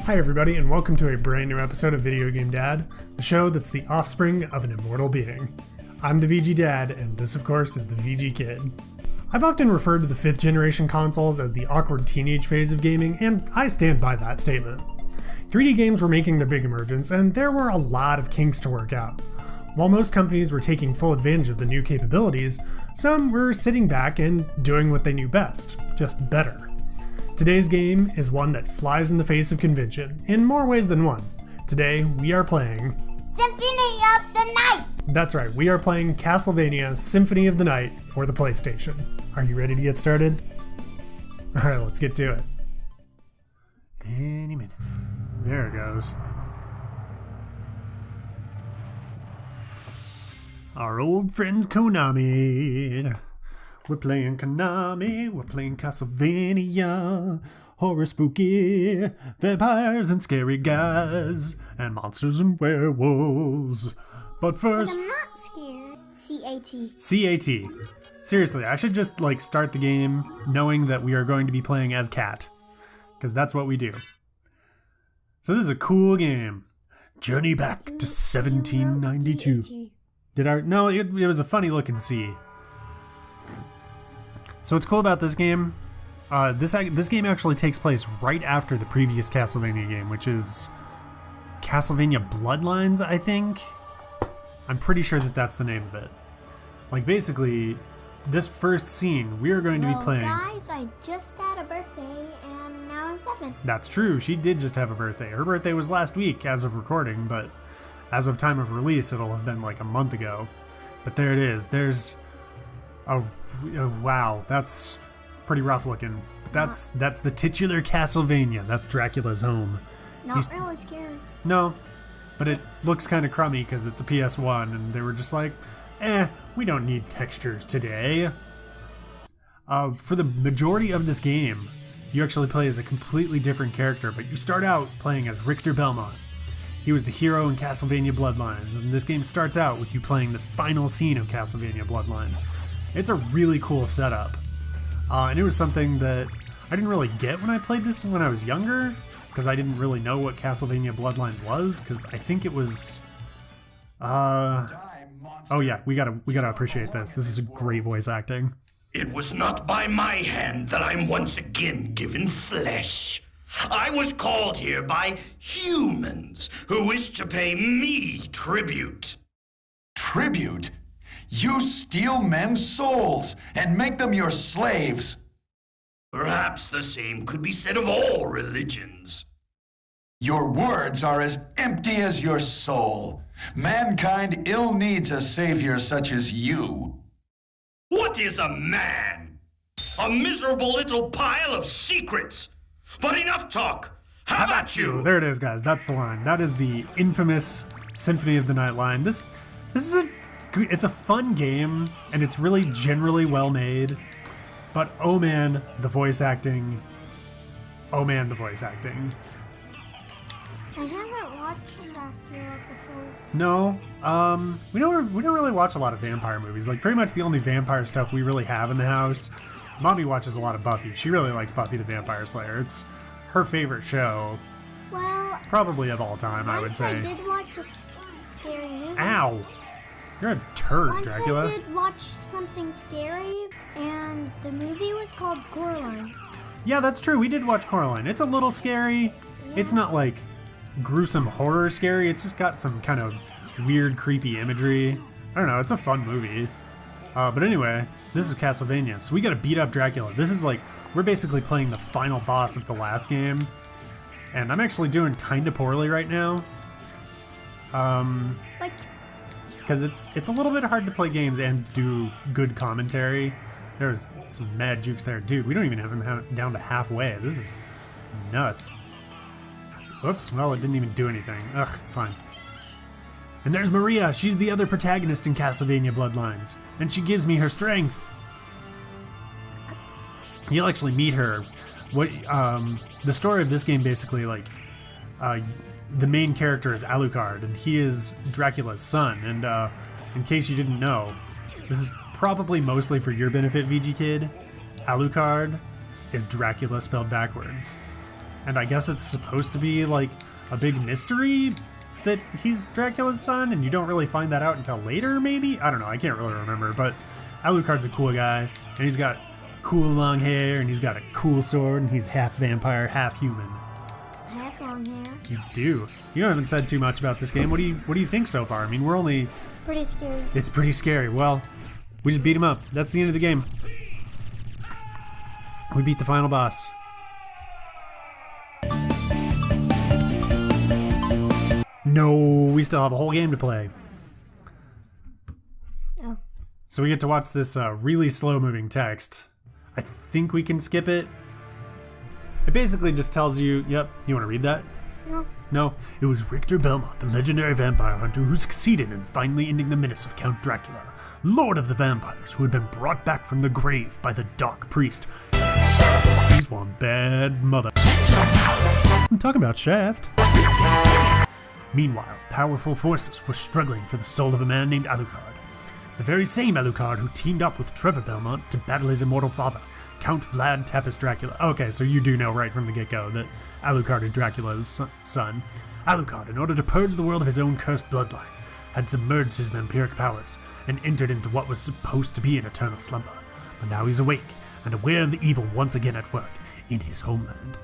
Hi everybody, and welcome to a brand new episode of Video Game Dad, the show that's the offspring of an immortal being. I'm the VG Dad, and this of course is the VG Kid. I've often referred to the 5th generation consoles as the awkward teenage phase of gaming, and I stand by that statement. 3D games were making their big emergence, and there were a lot of kinks to work out. While most companies were taking full advantage of the new capabilities, some were sitting back and doing what they knew best, just better. Today's game is one that flies in the face of convention, in more ways than one. Today, we are playing Symphony of the Night! That's right, we are playing Castlevania Symphony of the Night for the PlayStation. Are you ready to get started? Alright, let's get to it. Any minute. There it goes. Our old friends Konami. We're playing Konami, we're playing Castlevania, horror spooky, vampires and scary guys, and monsters and werewolves. But first... But I'm not scared. C-A-T. C-A-T. Seriously, I should just start the game knowing that we are going to be playing as Cat. Because that's what we do. So this is a cool game. Journey back to 1792. Did I? No, it was a funny looking C. So what's cool about this game, this game actually takes place right after the previous Castlevania game, which is Castlevania Bloodlines, I think? I'm pretty sure that that's the name of it. Basically, this first scene, we are going to be playing... guys, I just had a birthday, and now I'm 7. That's true, she did just have a birthday. Her birthday was last week, as of recording, but as of time of release, it'll have been like a month ago. But there it is, there's... Oh, wow, that's pretty rough looking. That's the titular Castlevania. That's Dracula's home. Not really scary. No, but it looks kind of crummy because it's a PS1, and they were just like, we don't need textures today. For the majority of this game, you actually play as a completely different character, but you start out playing as Richter Belmont. He was the hero in Castlevania Bloodlines, and this game starts out with you playing the final scene of Castlevania Bloodlines. It's a really cool setup, and it was something that I didn't really get when I played this when I was younger, because I didn't really know what Castlevania Bloodlines was, because I think it was, oh yeah, we gotta appreciate this. This is a great voice acting. It was not by my hand that I'm once again given flesh. I was called here by humans who wish to pay me tribute. Tribute? You steal men's souls and make them your slaves. Perhaps the same could be said of all religions. Your words are as empty as your soul. Mankind ill needs a savior such as you. What is a man? A miserable little pile of secrets. But enough talk. How about you? There it is, guys. That's the line. That is the infamous Symphony of the Night line. This is it's a fun game, and it's really generally well made, but oh man, the voice acting. Oh man, the voice acting. I haven't watched Dracula before. No, we don't really watch a lot of vampire movies. Pretty much the only vampire stuff we really have in the house. Mommy watches a lot of Buffy. She really likes Buffy the Vampire Slayer. It's her favorite show. Well, probably of all time, I would say. I did watch a scary movie. Ow! You're a turd, Once Dracula. I did watch something scary, and the movie was called Coraline. Yeah, that's true. We did watch Coraline. It's a little scary. Yeah. It's not gruesome horror scary. It's just got some kind of weird, creepy imagery. I don't know. It's a fun movie. But anyway, this is Castlevania. So we gotta beat up Dracula. This is we're basically playing the final boss of the last game. And I'm actually doing kind of poorly right now. Because it's a little bit hard to play games and do good commentary. There's some mad jukes there. Dude, we don't even have him down to halfway. This is nuts. Whoops, well, it didn't even do anything. Ugh, fine. And there's Maria. She's the other protagonist in Castlevania Bloodlines. And she gives me her strength. You'll actually meet her. The story of this game basically, the main character is Alucard, and he is Dracula's son. And in case you didn't know, this is probably mostly for your benefit, VG Kid. Alucard is Dracula spelled backwards. and I guess it's supposed to be like a big mystery that he's Dracula's son, and you don't really find that out until later, maybe? I don't know, I can't really remember, but Alucard's a cool guy, and he's got cool long hair, and he's got a cool sword, and he's half vampire, half human. Half long hair. You do. You haven't said too much about this game. What do you think so far? I mean, we're only... Pretty scary. It's pretty scary. Well, we just beat him up. That's the end of the game. We beat the final boss. No, we still have a whole game to play. Oh. So we get to watch this really slow-moving text. I think we can skip it. It basically just tells you, yep, you want to read that? No. No, it was Richter Belmont, the legendary vampire hunter who succeeded in finally ending the menace of Count Dracula, Lord of the Vampires, who had been brought back from the grave by the Dark Priest. He's one bad mother. I'm talking about Shaft. Meanwhile, powerful forces were struggling for the soul of a man named Alucard. The very same Alucard who teamed up with Trevor Belmont to battle his immortal father, Count Vlad Tepes Dracula. Okay, so you do know right from the get-go that Alucard is Dracula's son. Alucard, in order to purge the world of his own cursed bloodline, had submerged his vampiric powers and entered into what was supposed to be an eternal slumber. But now he's awake and aware of the evil once again at work in his homeland.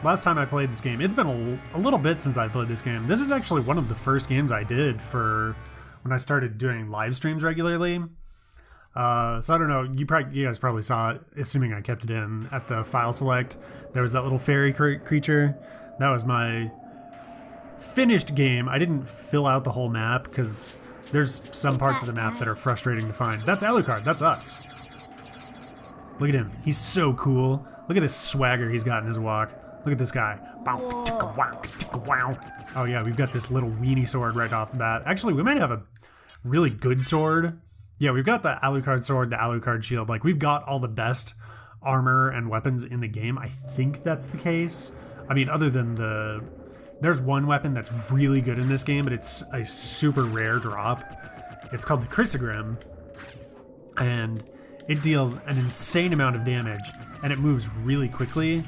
Last time I played this game, it's been a little bit since I played this game. This was actually one of the first games I did for when I started doing live streams regularly. So I don't know, you guys probably saw it, assuming I kept it in, at the file select. There was that little fairy creature. That was my finished game. I didn't fill out the whole map because there's some parts of the map that are frustrating to find. That's Alucard, that's us. Look at him, he's so cool. Look at this swagger he's got in his walk. Look at this guy. Oh yeah, we've got this little weenie sword right off the bat. Actually, we might have a really good sword. Yeah, we've got the Alucard sword, the Alucard shield. Like, we've got all the best armor and weapons in the game. I think that's the case. I mean, other than there's one weapon that's really good in this game, but it's a super rare drop. It's called the Chrysogrim, and it deals an insane amount of damage, and it moves really quickly,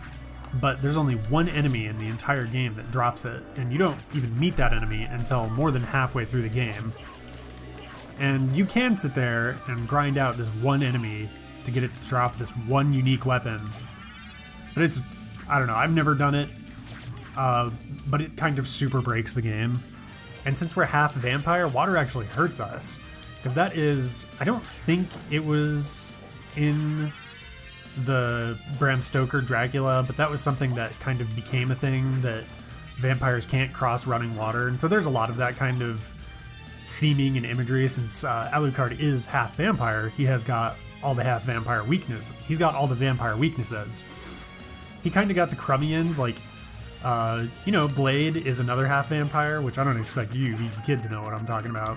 but there's only one enemy in the entire game that drops it, and you don't even meet that enemy until more than halfway through the game. And you can sit there and grind out this one enemy to get it to drop this one unique weapon. But it's, I don't know, I've never done it, but it kind of super breaks the game. And since we're half vampire, water actually hurts us. Because that is, I don't think it was in the Bram Stoker Dracula, but that was something that kind of became a thing, that vampires can't cross running water. And so there's a lot of that kind of theming and imagery. Since Alucard is half vampire, he has got all the half vampire weakness. He's got all the vampire weaknesses. He kind of got the crummy end, like, you know, Blade is another half vampire, which I don't expect you, VG Kid, to know what I'm talking about.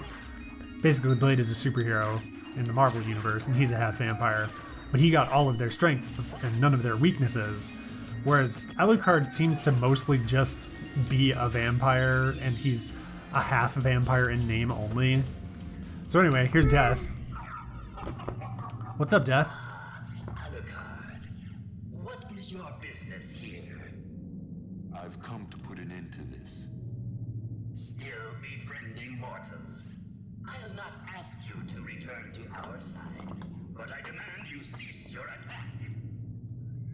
Basically, Blade is a superhero in the Marvel universe, and he's a half vampire. But he got all of their strengths and none of their weaknesses. Whereas Alucard seems to mostly just be a vampire, and he's a half vampire in name only. So anyway, here's Death. What's up, Death? Alucard, what is your business here? I've come to put an end to this. Still befriending mortals. I'll not ask you to return to our side, but I demand you cease your attack.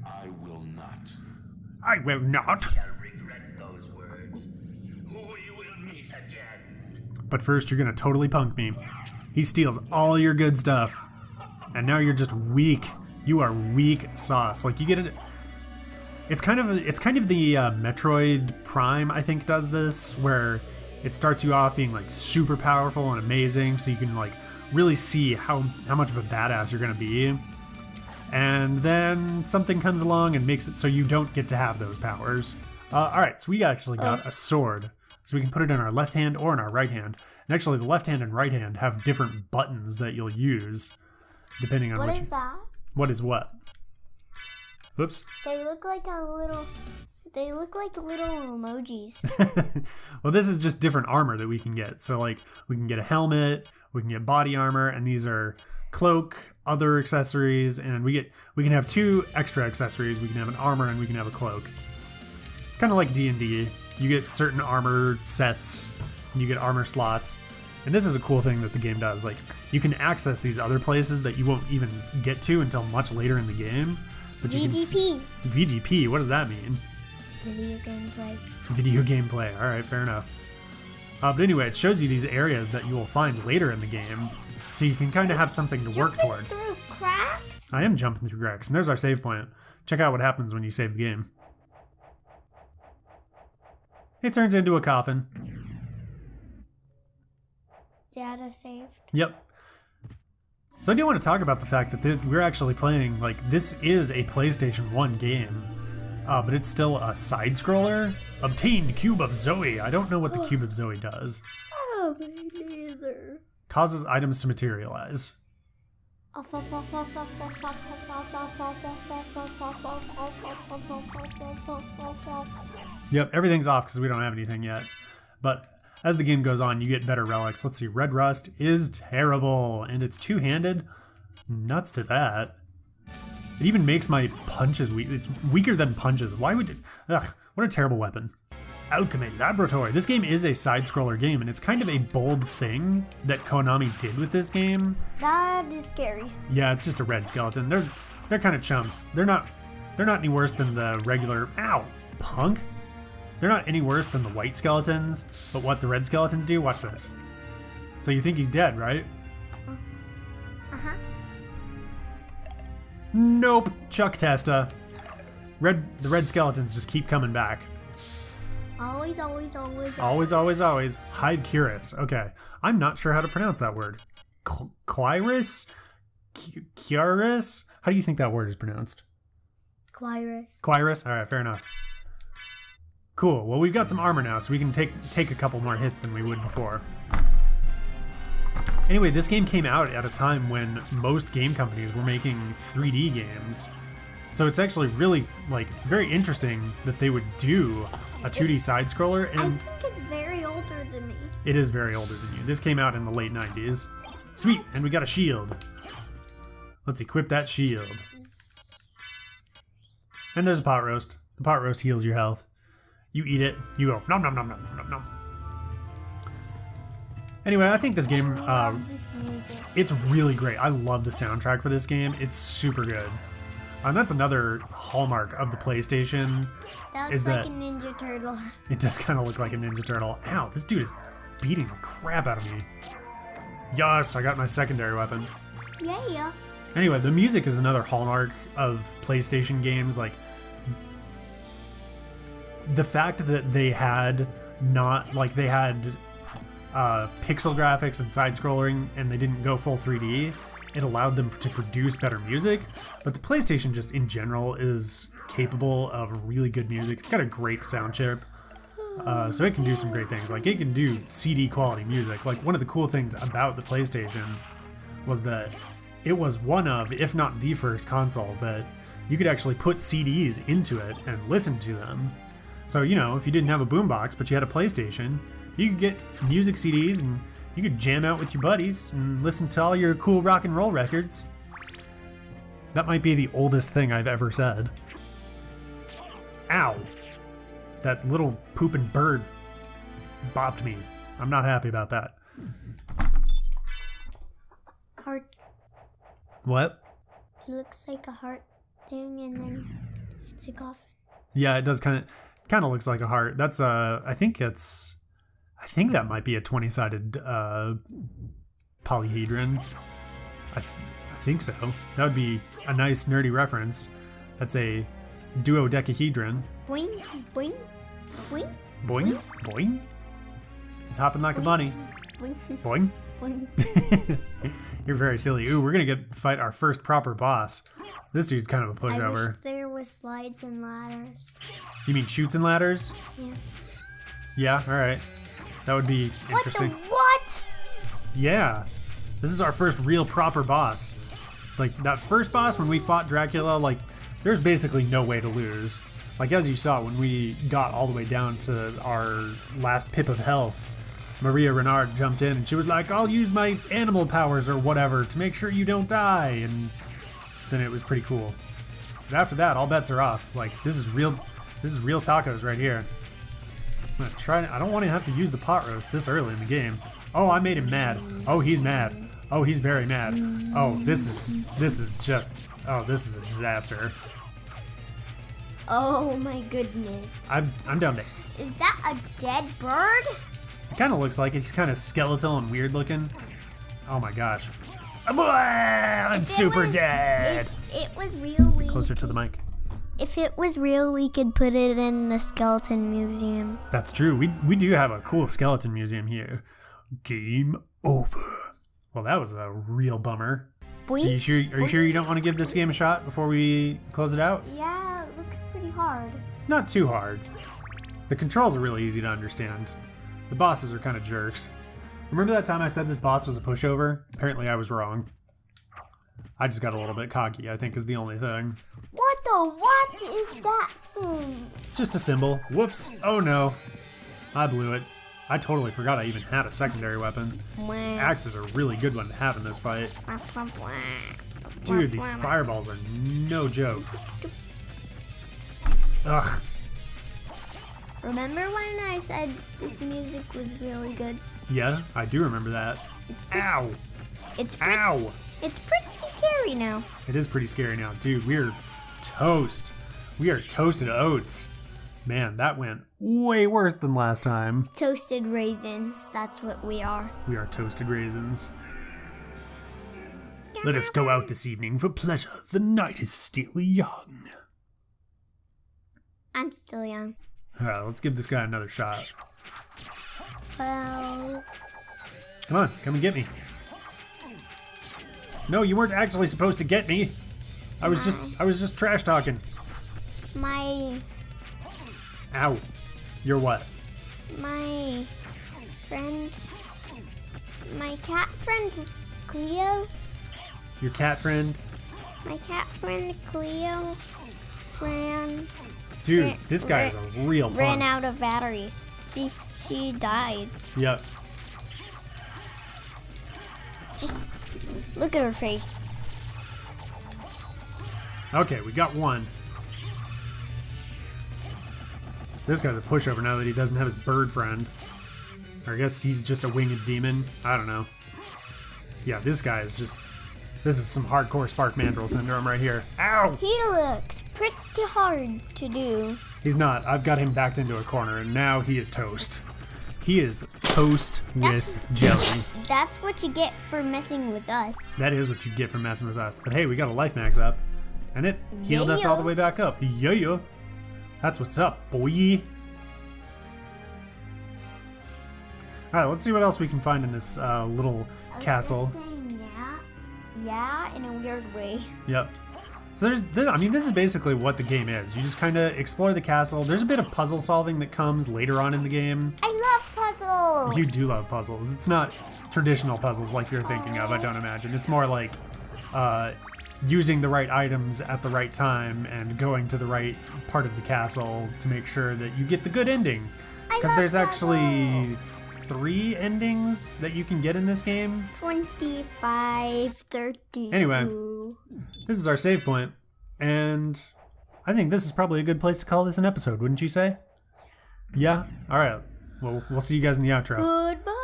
I will not. I will not. Shall regret those words. Who you will meet again. But first, you're gonna totally punk me. He steals all your good stuff, and now you're just weak. You are weak sauce. Like, you get it. It's kind of the Metroid Prime, I think, does this, where it starts you off being like super powerful and amazing, so you can like really see how much of a badass you're gonna be. And then something comes along and makes it so you don't get to have those powers. Alright, so we actually got a sword. So we can put it in our left hand or in our right hand. And actually the left hand and right hand have different buttons that you'll use, depending on What is that? What is what? Whoops. They look like little emojis. Well, this is just different armor that we can get. So like, we can get a helmet, we can get body armor, and these are cloak, other accessories, and we can have 2 extra accessories. We can have an armor and we can have a cloak. kind of like D&D. You get certain armor sets, and you get armor slots. And this is a cool thing that the game does. Like, you can access these other places that you won't even get to until much later in the game. But you VGP. can VGP, what does that mean? Video gameplay. Video gameplay. All right, fair enough. But anyway, it shows you these areas that you will find later in the game, so you can kind of have something to work toward. Through cracks? I am jumping through cracks, and there's our save point. Check out what happens when you save the game. It turns into a coffin. Data saved. Yep. So I do want to talk about the fact that we're actually playing, like, this is a PlayStation 1 game, but it's still a side-scroller. Obtained Cube of Zoe. I don't know what the Cube of Zoe does. Oh, me neither. Causes items to materialize. Yep, everything's off because we don't have anything yet. But as the game goes on, you get better relics. Let's see, Red Rust is terrible, and it's two-handed. Nuts to that. It even makes my punches weak. It's weaker than punches. Why would it? Ugh, what a terrible weapon. Alchemy Laboratory. This game is a side-scroller game, and it's kind of a bold thing that Konami did with this game. That is scary. Yeah, it's just a red skeleton. They're kind of chumps. They're not any worse than the regular. Ow, punk. They're not any worse than the white skeletons, but what the red skeletons do, watch this. So you think he's dead, right? Uh-huh. Nope, Chuck Testa. The red skeletons just keep coming back. Always. Always. Hide Cuirass. Okay, I'm not sure how to pronounce that word. Quirus? Cuirass? How do you think that word is pronounced? Quirus? All right, fair enough. Cool. Well, we've got some armor now, so we can take a couple more hits than we would before. Anyway, this game came out at a time when most game companies were making 3D games. So it's actually really, like, very interesting that they would do a 2D side-scroller. And I think it's very older than me. it is very older than you. This came out in the late 90s. Sweet, and we got a shield. Let's equip that shield. And there's a pot roast. The pot roast heals your health. You eat it, you go nom nom nom nom nom nom nom. Anyway, I think this game, I love this music. it's really great. I love the soundtrack for this game. It's super good. And that's another hallmark of the PlayStation. That is looks like that- a Ninja Turtle. It does kind of look like a Ninja Turtle. Ow, this dude is beating the crap out of me. Yes, I got my secondary weapon. Yeah. Anyway, the music is another hallmark of PlayStation games. Like, the fact that they had pixel graphics and side-scrolling, and they didn't go full 3D, it allowed them to produce better music. But the PlayStation just in general is capable of really good music. It's got a great sound chip, so it can do some great things. Like, it can do CD quality music. Like, one of the cool things about the PlayStation was that it was one of, if not the first console that you could actually put CDs into it and listen to them. So, you know, if you didn't have a boombox, but you had a PlayStation, you could get music CDs and you could jam out with your buddies and listen to all your cool rock and roll records. That might be the oldest thing I've ever said. Ow. That little pooping bird bopped me. I'm not happy about that. Heart. What? It looks like a heart thing, and then it's a coffin. Yeah, it does kind of looks like a heart. That's I think that might be a 20-sided polyhedron. I think so. That would be a nice nerdy reference. That's a duodecahedron. Boing, boing, boing, Boing, boing. He's hopping like a bunny. boing, Boing. boing. You're very silly. Ooh, we're gonna fight our first proper boss. This dude's kind of a I pushover. wish there was slides and ladders. You mean chutes and ladders? Yeah. Yeah, alright. That would be interesting. What? Yeah. This is our first real proper boss. Like, that first boss when we fought Dracula, like, there's basically no way to lose. Like, as you saw, when we got all the way down to our last pip of health, Maria Renard jumped in and she was like, I'll use my animal powers or whatever to make sure you don't die. And then it was pretty cool. But after that, all bets are off. Like, this is real This is real tacos right here. I'm gonna try. I don't want to have to use the pot roast this early in the game. Oh, I made him mad. Oh, he's mad. Oh, he's very mad. Oh, this is just. Oh, this is a disaster. Oh my goodness. I'm down to. Is that a dead bird? It kind of looks like it. He's kind of skeletal and weird looking. Oh my gosh. I'm super dead. If it was real, Closer to the mic. If it was real, we could put it in the skeleton museum. That's true. We do have a cool skeleton museum here. Game over. Well, that was a real bummer. Are you sure you don't want to give this game a shot before we close it out? Yeah, it looks pretty hard. It's not too hard. The controls are really easy to understand. The bosses are kind of jerks. Remember that time I said this boss was a pushover? Apparently I was wrong. I just got a little bit cocky, I think, is the only thing. What is that thing? It's just a symbol. Whoops. Oh no. I blew it. I totally forgot I even had a secondary weapon. Axe is a really good one to have in this fight. Dude, these fireballs are no joke. Ugh. Remember when I said this music was really good? Yeah, I do remember that. Ow! Ow! It's pretty scary now. It is pretty scary now. Dude, we're toast. We are toasted oats. Man, that went way worse than last time. Toasted raisins, that's what we are. We are toasted raisins. Let us go out this evening for pleasure. The night is still young. I'm still young. Alright, let's give this guy another shot. Well... Come on, come and get me. No, you weren't actually supposed to get me. I was just trash talking. My Ow. You're what? my cat friend Cleo. Your cat friend? My cat friend Cleo Dude, this guy is a real ran punk. out of batteries. She died. Yep. Just look at her face. Okay, we got one. This guy's a pushover now that he doesn't have his bird friend. Or I guess he's just a winged demon. I don't know. Yeah, this guy is just... This is some hardcore Spark Mandrill syndrome right here. Ow! He looks pretty hard to do. He's not. I've got him backed into a corner, and now he is toast. He is toast with jelly. That's what you get for messing with us. That is what you get for messing with us. But hey, we got a life max up. And it healed us all the way back up. Yeah. That's what's up, boy. Alright, let's see what else we can find in this little castle. Saying yeah, in a weird way. Yep. So this is basically what the game is. You just kind of explore the castle. There's a bit of puzzle solving that comes later on in the game. I love puzzles. You do love puzzles. It's not traditional puzzles like you're thinking of, I don't imagine. It's more like using the right items at the right time and going to the right part of the castle to make sure that you get the good ending. Because there's actually 3 endings that you can get in this game. 25, 30. Anyway, this is our save point, and I think this is probably a good place to call this an episode, wouldn't you say? Yeah? Alright. Well, we'll see you guys in the outro. Goodbye.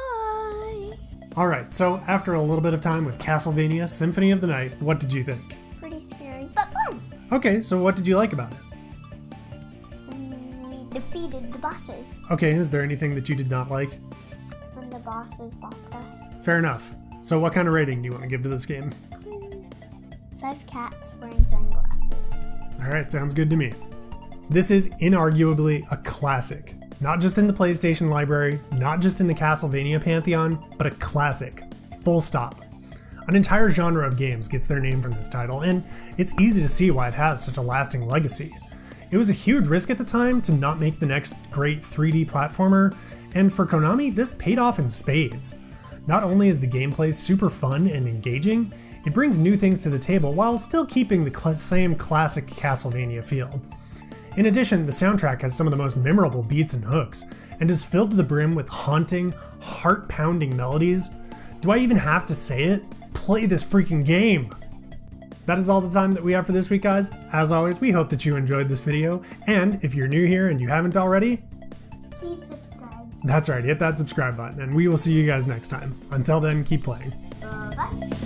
Alright, so after a little bit of time with Castlevania Symphony of the Night, what did you think? Pretty scary, but fun. Okay, so what did you like about it? We defeated the bosses. Okay, is there anything that you did not like? When the bosses bopped us. Fair enough. So what kind of rating do you want to give to this game? 5 cats wearing sunglasses. Alright, sounds good to me. This is inarguably a classic. Not just in the PlayStation library, not just in the Castlevania pantheon, but a classic. Full stop. An entire genre of games gets their name from this title, and it's easy to see why it has such a lasting legacy. It was a huge risk at the time to not make the next great 3D platformer, and for Konami, this paid off in spades. Not only is the gameplay super fun and engaging, it brings new things to the table while still keeping the same classic Castlevania feel. In addition, the soundtrack has some of the most memorable beats and hooks, and is filled to the brim with haunting, heart-pounding melodies. Do I even have to say it? Play this freaking game! That is all the time that we have for this week, guys. As always, we hope that you enjoyed this video. And if you're new here and you haven't already, Please subscribe. that's right, hit that subscribe button, and we will see you guys next time. Until then, keep playing. Bye.